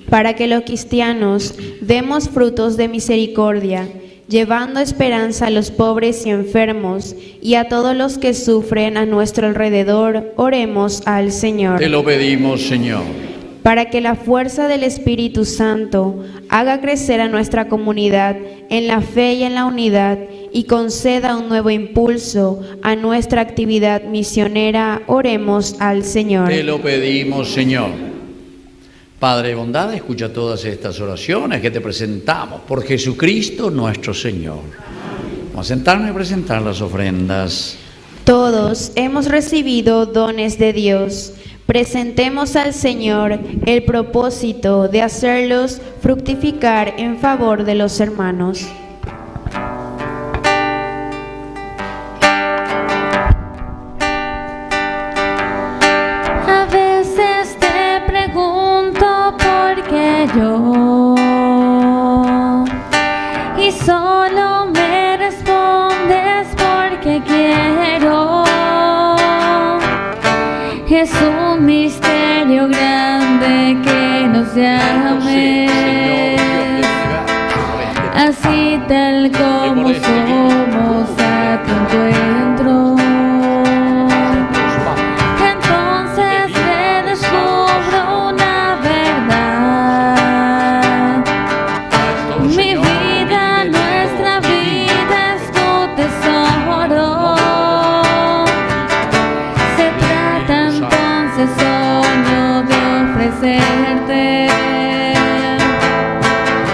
Para que los cristianos demos frutos de misericordia, llevando esperanza a los pobres y enfermos y a todos los que sufren a nuestro alrededor, oremos al Señor. Te lo pedimos, Señor. Para que la fuerza del Espíritu Santo haga crecer a nuestra comunidad en la fe y en la unidad y conceda un nuevo impulso a nuestra actividad misionera, oremos al Señor. Te lo pedimos, Señor. Padre de bondad, escucha todas estas oraciones que te presentamos por Jesucristo nuestro Señor. Vamos a sentarnos y presentar las ofrendas. Todos hemos recibido dones de Dios. Presentemos al Señor el propósito de hacerlos fructificar en favor de los hermanos. misterio grande que nos llame, así tal como somos a tu encuentro. Entonces te descubro una verdad. Mi vida, nuestra vida es tu tesoro. Se trata entonces solo de ofrecerte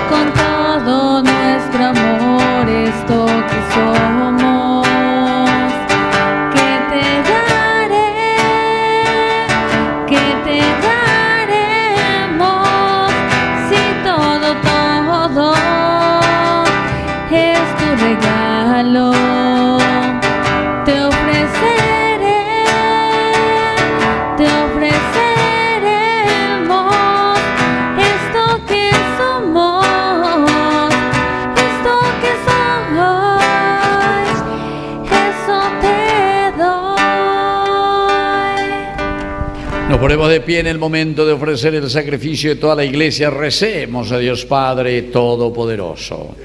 con todo nuestro amor esto que somos, que te daremos, si todo es tu regalo. Te ofreceremos esto que somos, eso te doy. Nos ponemos de pie en el momento de ofrecer el sacrificio de toda la iglesia. Recemos a Dios Padre Todopoderoso.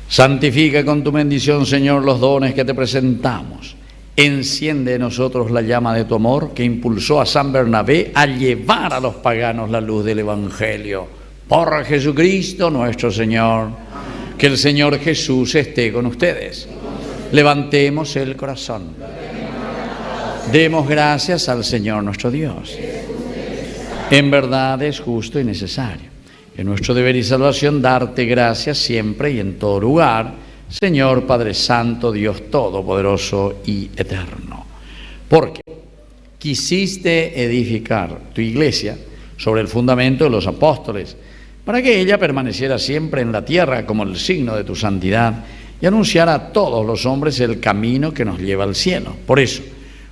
Santifica con tu bendición, Señor, los dones que te presentamos. Enciende en nosotros la llama de tu amor que impulsó a San Bernabé a llevar a los paganos la luz del Evangelio. Por Jesucristo nuestro Señor. Que el Señor Jesús esté con ustedes. Levantemos el corazón. Demos gracias al Señor nuestro Dios. En verdad es justo y necesario. Es nuestro deber y salvación darte gracias siempre y en todo lugar, Señor Padre Santo, Dios Todopoderoso y Eterno. Porque quisiste edificar tu iglesia sobre el fundamento de los apóstoles, para que ella permaneciera siempre en la tierra como el signo de tu santidad y anunciara a todos los hombres el camino que nos lleva al cielo. Por eso,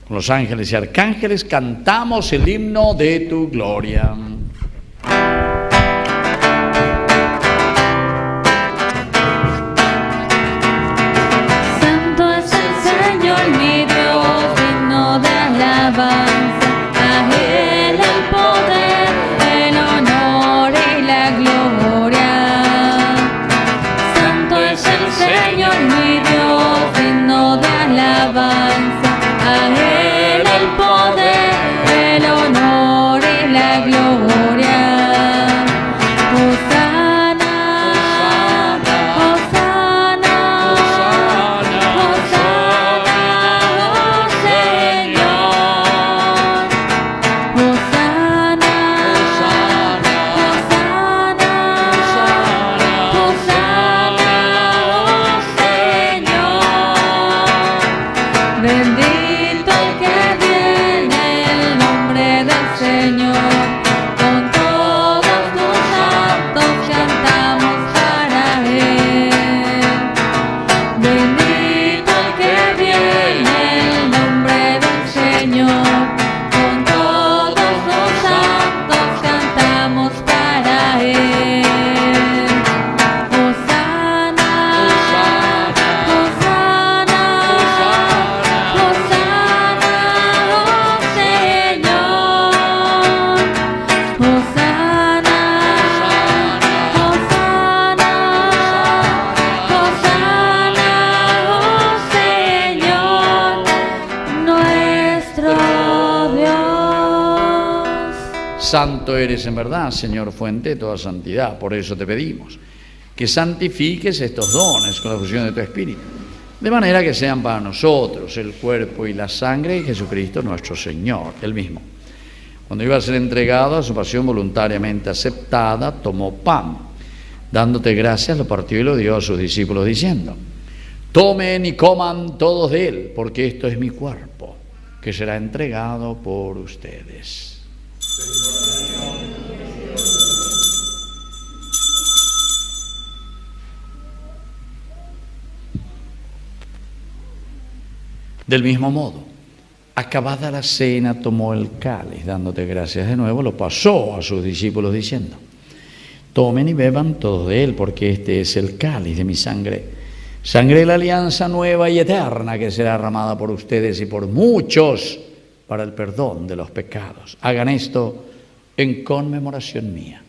con los ángeles y arcángeles cantamos el himno de tu gloria. Santo es el Señor mi Dios, digno de alabanza. A Él el poder, el honor y la gloria. Santo es el Señor mi Dios, digno de alabanza. A Él el poder, el honor y la gloria. Hosana, Hosana, Hosana, oh Señor. Hosana, Hosana, Hosana, oh Señor. Bendito el que viene el nombre del Señor. Con todos tus santos cantamos para Él. Bendito el que viene el nombre del Señor. Con todos los santos cantamos para Él. Hosana, Hosana, Hosana, oh Señor. Hosana, Hosana, Hosana, oh Señor, nuestro Dios. Santo eres en verdad, Señor, fuente de toda santidad. Por eso te pedimos que santifiques estos dones con la fusión de tu Espíritu, de manera que sean para nosotros el cuerpo y la sangre de Jesucristo nuestro Señor, Él mismo. Cuando iba a ser entregado a su pasión voluntariamente aceptada, tomó pan. Dándote gracias, lo partió y lo dio a sus discípulos diciendo: tomen y coman todos de él, porque esto es mi cuerpo, que será entregado por ustedes. Del mismo modo, acabada la cena, tomó el cáliz, dándote gracias de nuevo, lo pasó a sus discípulos diciendo: Tomen y beban todos de él, porque este es el cáliz de mi sangre, sangre de la alianza nueva y eterna que será derramada por ustedes y por muchos para el perdón de los pecados. Hagan esto en conmemoración mía.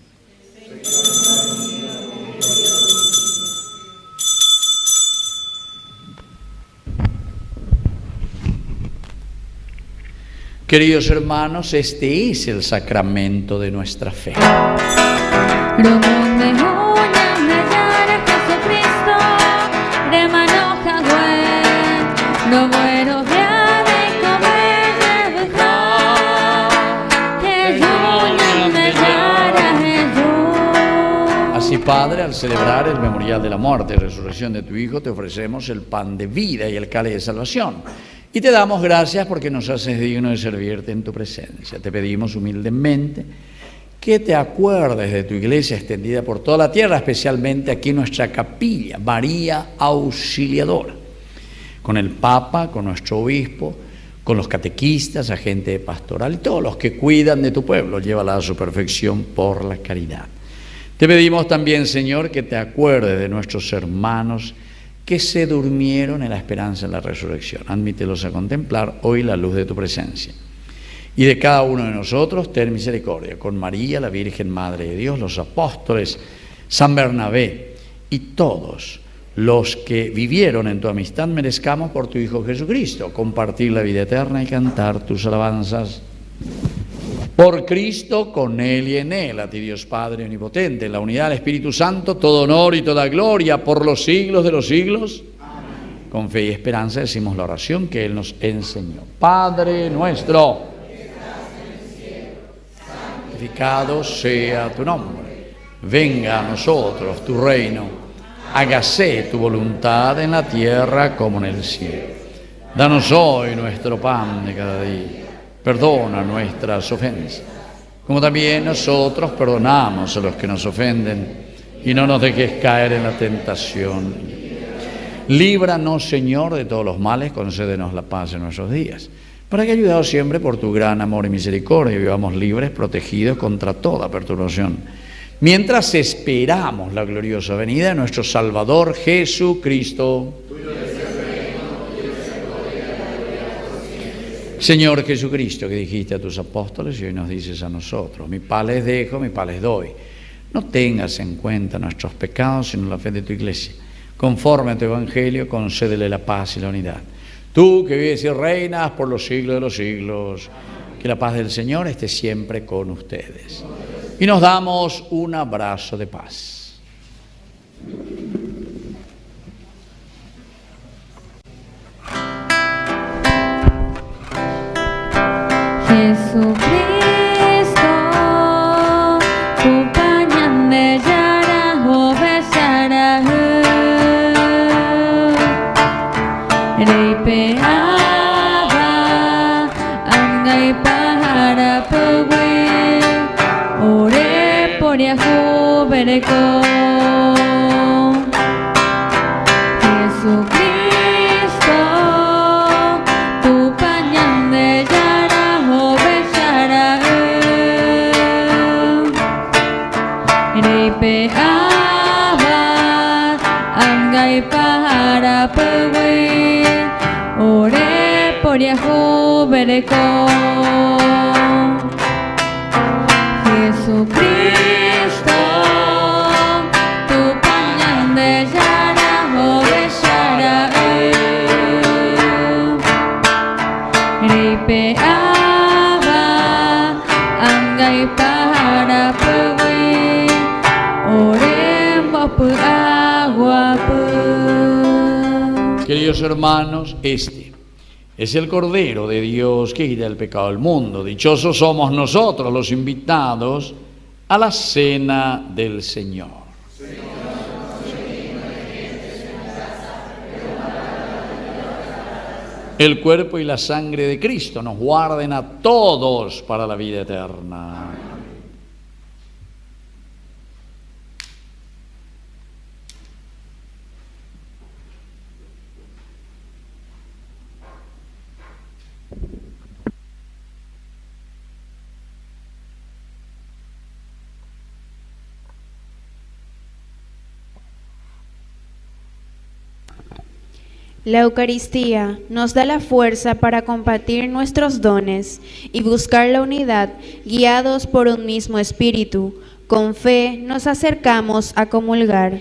Queridos hermanos, este es el sacramento de nuestra fe. Así, Padre, al celebrar el memorial de la muerte y resurrección de tu Hijo, te ofrecemos el pan de vida y el cáliz de salvación. Y te damos gracias porque nos haces digno de servirte en tu presencia. Te pedimos humildemente que te acuerdes de tu iglesia extendida por toda la tierra, especialmente aquí en nuestra capilla, María Auxiliadora, con el Papa, con nuestro obispo, con los catequistas, agente pastoral y todos los que cuidan de tu pueblo. Llévala a su perfección por la caridad. Te pedimos también, Señor, que te acuerdes de nuestros hermanos que se durmieron en la esperanza de la resurrección. Admítelos a contemplar hoy la luz de tu presencia. Y de cada uno de nosotros, ten misericordia, con María, la Virgen Madre de Dios, los apóstoles, San Bernabé y todos los que vivieron en tu amistad, merezcamos por tu Hijo Jesucristo compartir la vida eterna y cantar tus alabanzas. Por Cristo, con Él y en Él, a ti Dios Padre omnipotente, en la unidad del Espíritu Santo, todo honor y toda gloria por los siglos de los siglos. Amén. Con fe y esperanza decimos la oración que Él nos enseñó. Padre nuestro, que estás en el cielo, santificado sea tu nombre. Venga a nosotros tu reino. Hágase tu voluntad en la tierra como en el cielo. Danos hoy nuestro pan de cada día. Perdona nuestras ofensas, como también nosotros perdonamos a los que nos ofenden, y no nos dejes caer en la tentación. Líbranos, Señor, de todos los males, concédenos la paz en nuestros días, para que, ayudados siempre por tu gran amor y misericordia, vivamos libres, protegidos contra toda perturbación, mientras esperamos la gloriosa venida de nuestro Salvador Jesucristo. Señor Jesucristo, que dijiste a tus apóstoles y hoy nos dices a nosotros: mi paz les dejo, mi paz les doy. No tengas en cuenta nuestros pecados, sino la fe de tu iglesia. Conforme a tu evangelio, concédele la paz y la unidad. Tú que vives y reinas por los siglos de los siglos, que la paz del Señor esté siempre con ustedes. Y nos damos un abrazo de paz. Jesucristo, tu pañan de yara o besara reipe aba angai pahara pewe ore por yahu bereko. Jesucristo, tu pañal de yara o besara reipe aba angai pahara pewe ore mapu agua. Queridos hermanos, este es el Cordero de Dios que quita el pecado del mundo. Dichosos somos nosotros los invitados a la cena del Señor. El cuerpo y la sangre de Cristo nos guarden a todos para la vida eterna. La Eucaristía nos da la fuerza para compartir nuestros dones y buscar la unidad, guiados por un mismo espíritu. Con fe nos acercamos a comulgar.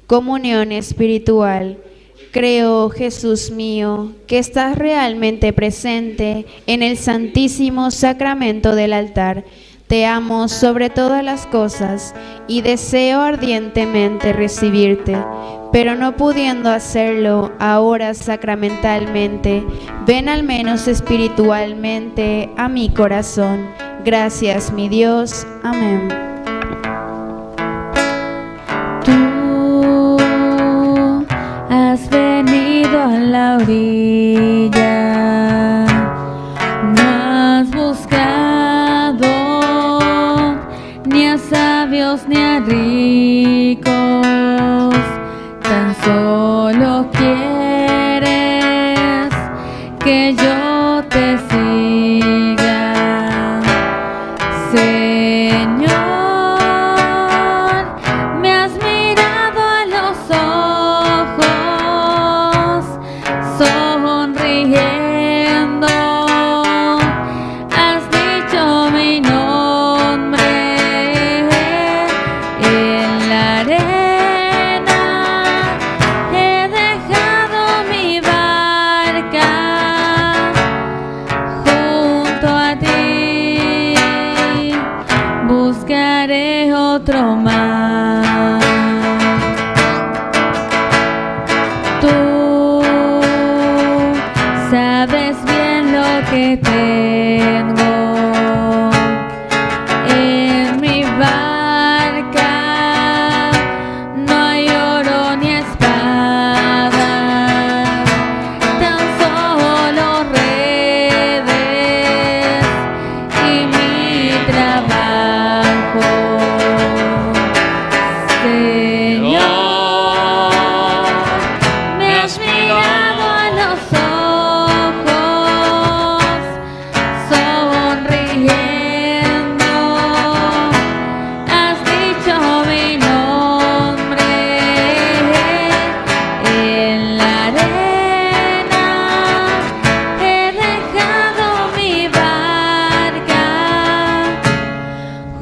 Comunión espiritual. Creo, Jesús mío, que estás realmente presente en el Santísimo Sacramento del altar. Te amo sobre todas las cosas y deseo ardientemente recibirte, pero no pudiendo hacerlo ahora sacramentalmente, ven al menos espiritualmente a mi corazón. Gracias, mi Dios. Amén. Tú has venido a la orilla, no has buscado ni a sabios ni a ricos, tan solo quieres que yo te siga, Señor. Me has mirado a los ojos, sonriendo, has dicho mi nombre en la arena, he dejado mi barca junto a ti, buscaré otro mar. Tú sabes bien lo que tengo en mi barca, no hay oro ni espada, tan solo redes y mi trabajo, Señor. Me has mirado a los ojos, sonriendo, has dicho mi nombre en la arena, he dejado mi barca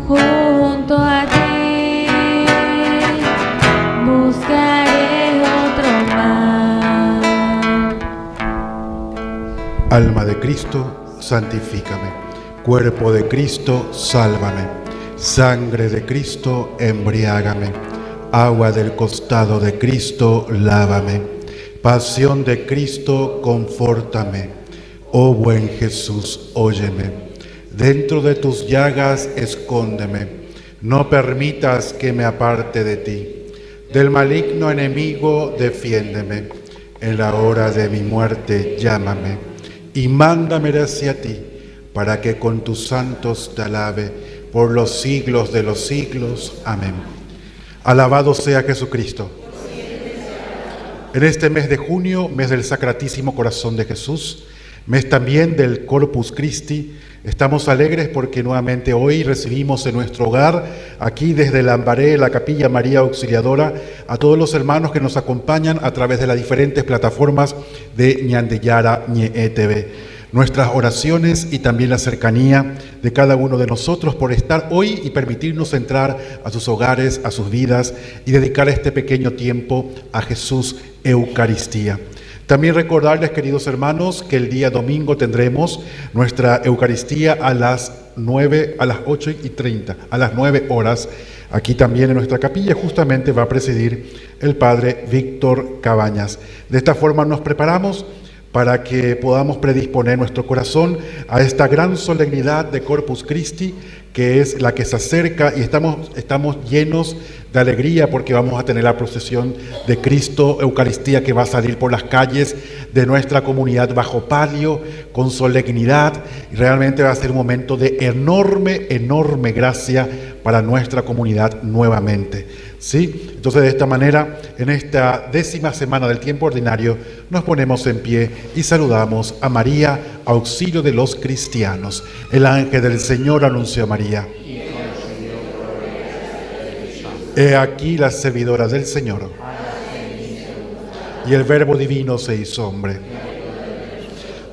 junto a ti, buscaré otro mar. Alma de Cristo, santifícame. Cuerpo de Cristo, sálvame. Sangre de Cristo, embriágame. Agua del costado de Cristo, lávame. Pasión de Cristo, confórtame. Oh buen Jesús, óyeme. Dentro de tus llagas, escóndeme. No permitas que me aparte de ti. Del maligno enemigo, defiéndeme. En la hora de mi muerte, llámame. Y mándame hacia ti, para que con tus santos te alabe por los siglos de los siglos. Amén. Alabado sea Jesucristo. En este mes de junio, mes del Sacratísimo Corazón de Jesús, mes también del Corpus Christi, estamos alegres porque nuevamente hoy recibimos en nuestro hogar, aquí desde Lambaré, la Capilla María Auxiliadora, a todos los hermanos que nos acompañan a través de las diferentes plataformas de Ñandeyara Ñe TV. Nuestras oraciones y también la cercanía de cada uno de nosotros por estar hoy y permitirnos entrar a sus hogares, a sus vidas y dedicar este pequeño tiempo a Jesús Eucaristía. También recordarles, queridos hermanos, que el día domingo tendremos nuestra Eucaristía a las 8:30, a las 9 horas. Aquí también en nuestra capilla justamente va a presidir el Padre Víctor Cabañas. De esta forma nos preparamos para que podamos predisponer nuestro corazón a esta gran solemnidad de Corpus Christi, que es la que se acerca, y estamos llenos de alegría porque vamos a tener la procesión de Cristo Eucaristía que va a salir por las calles de nuestra comunidad bajo palio, con solemnidad, y realmente va a ser un momento de enorme gracia para nuestra comunidad nuevamente. ¿Sí? Entonces, de esta manera, en esta 10ª semana del tiempo ordinario, nos ponemos en pie y saludamos a María, auxilio de los cristianos. El ángel del Señor anunció a María: he aquí la servidora del Señor. y el Verbo divino se hizo hombre.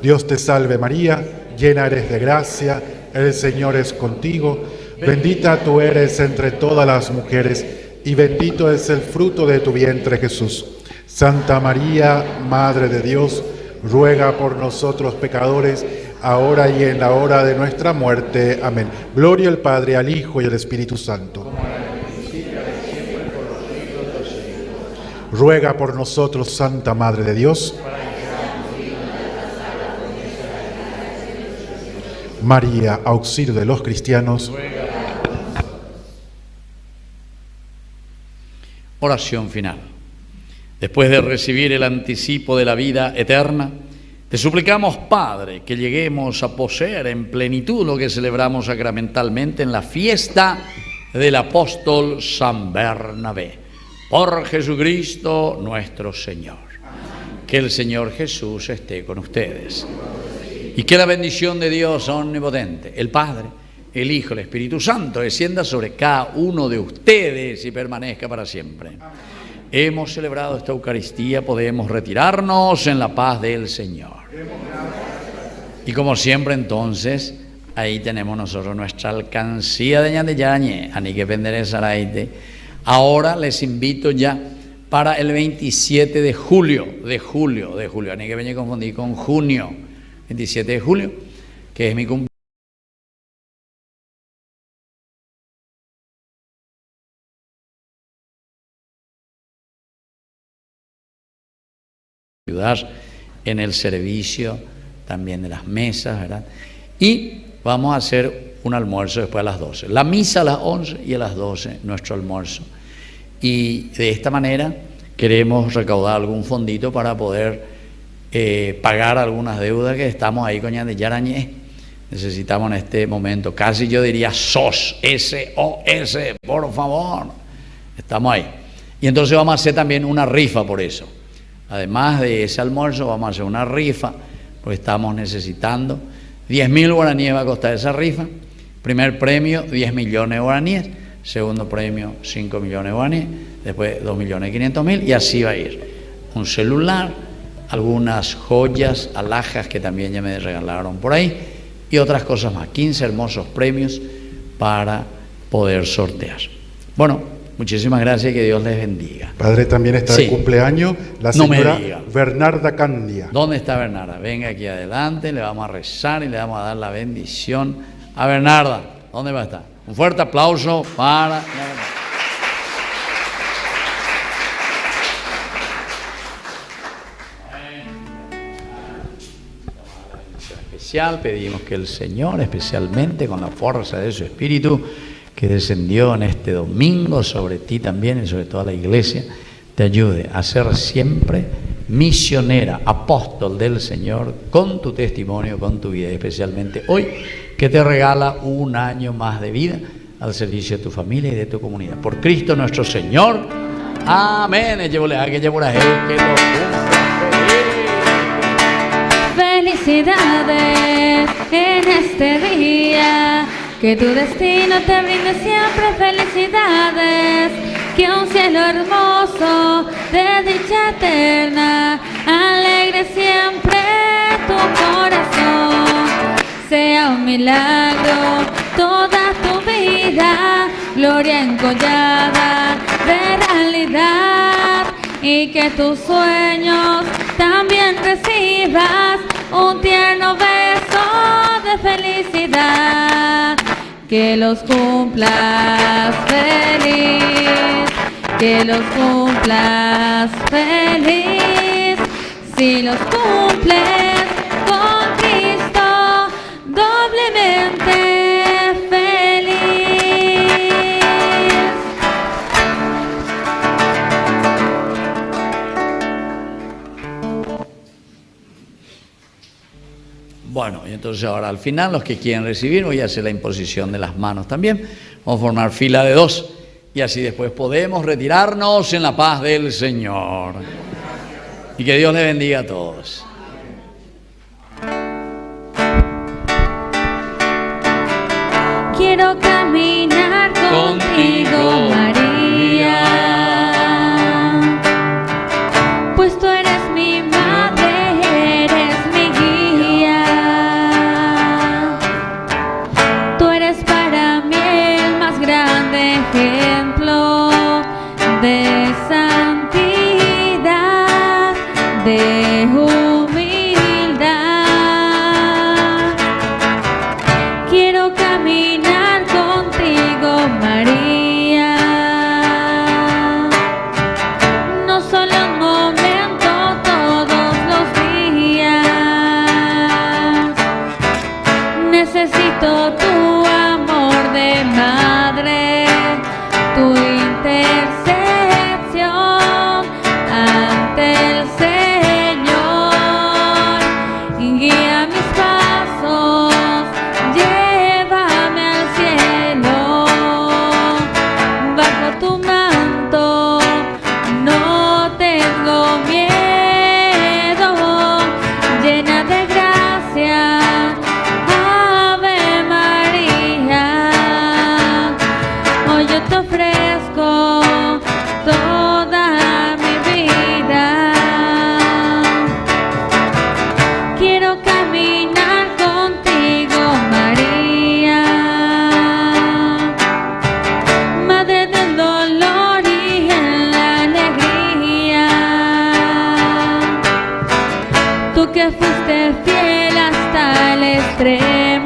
Dios te salve María, llena eres de gracia, el Señor es contigo, bendita tú eres entre todas las mujeres, y bendito es el fruto de tu vientre Jesús. Santa María, Madre de Dios, ruega por nosotros pecadores, ahora y en la hora de nuestra muerte. Amén. Gloria al Padre, al Hijo y al Espíritu Santo. Ruega por nosotros, Santa Madre de Dios. María, auxilio de los cristianos. Oración final. Después de recibir el anticipo de la vida eterna, te suplicamos, Padre, que lleguemos a poseer en plenitud lo que celebramos sacramentalmente en la fiesta del apóstol San Bernabé. Por Jesucristo nuestro Señor. Que el Señor Jesús esté con ustedes. Y que la bendición de Dios omnipotente, el Padre, el Hijo, el Espíritu Santo, descienda sobre cada uno de ustedes y permanezca para siempre. Hemos celebrado esta Eucaristía, podemos retirarnos en la paz del Señor. Y como siempre entonces, ahí tenemos nosotros nuestra alcancía de Ñandeyañe, ani que pendereza araite. Ahora les invito ya para el 27 de julio, ani que me confundí con junio, 27 de julio, que es mi cumpleaños. Ayudar en el servicio también de las mesas, ¿verdad? Y vamos a hacer un almuerzo después a las 12. La misa a las 11 y a las 12 nuestro almuerzo. Y de esta manera queremos recaudar algún fondito para poder pagar algunas deudas que estamos ahí con Ñandeyañe. Necesitamos en este momento, casi yo diría SOS, S-O-S, por favor. Estamos ahí. Y entonces vamos a hacer también una rifa por eso. Además de ese almuerzo vamos a hacer una rifa, porque estamos necesitando 10.000 guaraníes va a costar esa rifa. Primer premio 10 millones de guaraníes, segundo premio 5 millones de guaraníes, después 2.500.000 y así va a ir. Un celular, algunas joyas, alhajas que también ya me regalaron por ahí y otras cosas más. 15 hermosos premios para poder sortear. Bueno, muchísimas gracias y que Dios les bendiga. Padre, también está de cumpleaños la señora Bernarda Candia. ¿Dónde está Bernarda? Venga aquí adelante, le vamos a rezar y le vamos a dar la bendición a Bernarda. ¿Dónde va a estar? Un fuerte aplauso para Bernarda. Especial, pedimos que el Señor, especialmente con la fuerza de su Espíritu, que descendió en este domingo sobre ti también y sobre toda la iglesia, te ayude a ser siempre misionera, apóstol del Señor, con tu testimonio, con tu vida, especialmente hoy, que te regala un año más de vida al servicio de tu familia y de tu comunidad. Por Cristo nuestro Señor. Amén. Felicidades en este día, que tu destino te brinde siempre felicidades, que un cielo hermoso de dicha eterna alegre siempre tu corazón. Sea un milagro toda tu vida, gloria encollada de realidad, y que tus sueños también recibas un tierno beso de felicidad. Que los cumplas feliz, que los cumplas feliz, si los cumples con Cristo doblemente feliz. Bueno, y entonces ahora al final los que quieren recibir, voy a hacer la imposición de las manos también. Vamos a formar fila de 2 y así después podemos retirarnos en la paz del Señor. Y que Dios les bendiga a todos. Quiero caminar contigo, María, pues tú eres fuiste fiel hasta el extremo.